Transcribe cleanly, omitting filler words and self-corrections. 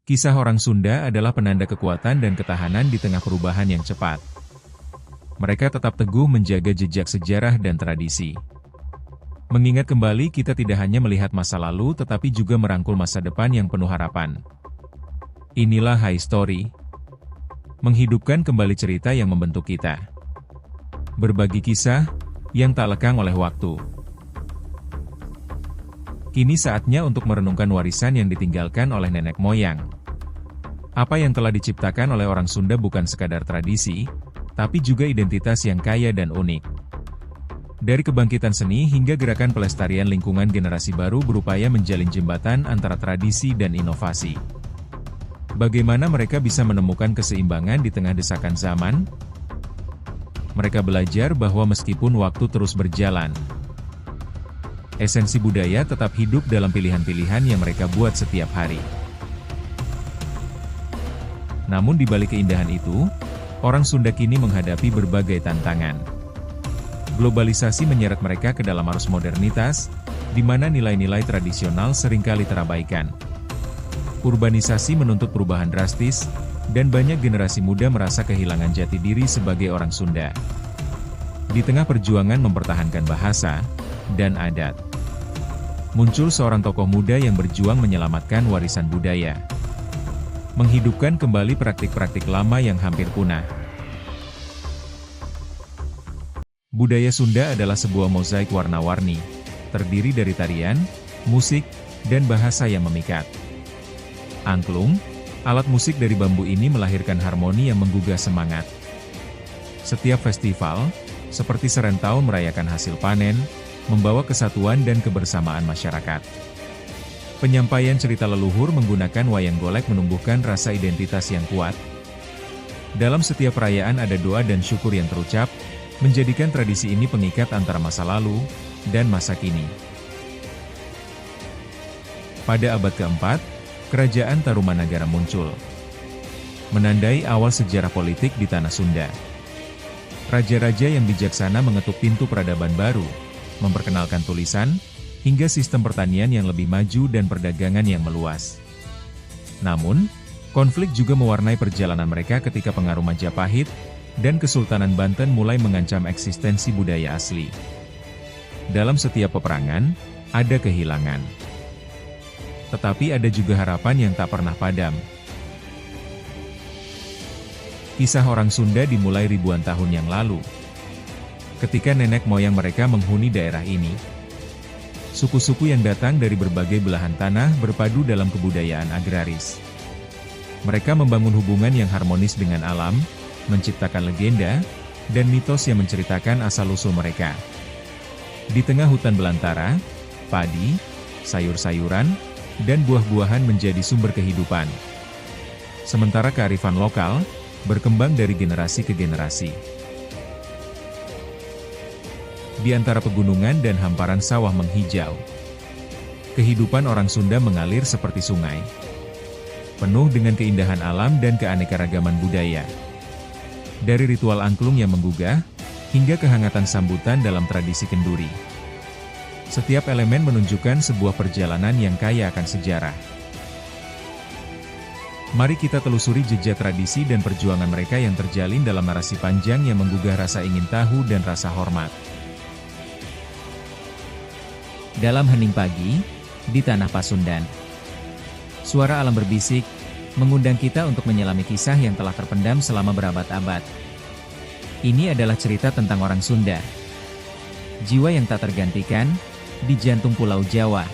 Kisah orang Sunda adalah penanda kekuatan dan ketahanan di tengah perubahan yang cepat. Mereka tetap teguh menjaga jejak sejarah dan tradisi. Mengingat kembali, kita tidak hanya melihat masa lalu tetapi juga merangkul masa depan yang penuh harapan. Inilah High Story. Menghidupkan kembali cerita yang membentuk kita. Berbagi kisah yang tak lekang oleh waktu. Kini saatnya untuk merenungkan warisan yang ditinggalkan oleh nenek moyang. Apa yang telah diciptakan oleh orang Sunda bukan sekadar tradisi, tapi juga identitas yang kaya dan unik. Dari kebangkitan seni hingga gerakan pelestarian lingkungan, generasi baru berupaya menjalin jembatan antara tradisi dan inovasi. Bagaimana mereka bisa menemukan keseimbangan di tengah desakan zaman? Mereka belajar bahwa meskipun waktu terus berjalan, esensi budaya tetap hidup dalam pilihan-pilihan yang mereka buat setiap hari. Namun di balik keindahan itu, orang Sunda kini menghadapi berbagai tantangan. Globalisasi menyeret mereka ke dalam arus modernitas, di mana nilai-nilai tradisional seringkali terabaikan. Urbanisasi menuntut perubahan drastis, dan banyak generasi muda merasa kehilangan jati diri sebagai orang Sunda. Di tengah perjuangan mempertahankan bahasa dan adat, muncul seorang tokoh muda yang berjuang menyelamatkan warisan budaya. Menghidupkan kembali praktik-praktik lama yang hampir punah. Budaya Sunda adalah sebuah mozaik warna-warni, terdiri dari tarian, musik, dan bahasa yang memikat. Angklung, alat musik dari bambu ini melahirkan harmoni yang menggugah semangat. Setiap festival, seperti Serentau merayakan hasil panen, membawa kesatuan dan kebersamaan masyarakat. Penyampaian cerita leluhur menggunakan wayang golek menumbuhkan rasa identitas yang kuat. Dalam setiap perayaan ada doa dan syukur yang terucap, menjadikan tradisi ini pengikat antara masa lalu dan masa kini. Pada abad keempat, Kerajaan Tarumanagara muncul, menandai awal sejarah politik di tanah Sunda. Raja-raja yang bijaksana mengetuk pintu peradaban baru, memperkenalkan tulisan, hingga sistem pertanian yang lebih maju dan perdagangan yang meluas. Namun, konflik juga mewarnai perjalanan mereka ketika pengaruh Majapahit dan Kesultanan Banten mulai mengancam eksistensi budaya asli. Dalam setiap peperangan, ada kehilangan. Tetapi ada juga harapan yang tak pernah padam. Kisah orang Sunda dimulai ribuan tahun yang lalu. Ketika nenek moyang mereka menghuni daerah ini, suku-suku yang datang dari berbagai belahan tanah berpadu dalam kebudayaan agraris. Mereka membangun hubungan yang harmonis dengan alam, menciptakan legenda, dan mitos yang menceritakan asal-usul mereka. Di tengah hutan belantara, padi, sayur-sayuran, dan buah-buahan menjadi sumber kehidupan. Sementara kearifan lokal berkembang dari generasi ke generasi. Di antara pegunungan dan hamparan sawah menghijau, kehidupan orang Sunda mengalir seperti sungai, penuh dengan keindahan alam dan keanekaragaman budaya. Dari ritual angklung yang menggugah, hingga kehangatan sambutan dalam tradisi kenduri. Setiap elemen menunjukkan sebuah perjalanan yang kaya akan sejarah. Mari kita telusuri jejak tradisi dan perjuangan mereka yang terjalin dalam narasi panjang yang menggugah rasa ingin tahu dan rasa hormat. Dalam hening pagi, di tanah Pasundan. Suara alam berbisik, mengundang kita untuk menyelami kisah yang telah terpendam selama berabad-abad. Ini adalah cerita tentang orang Sunda. Jiwa yang tak tergantikan, di jantung Pulau Jawa.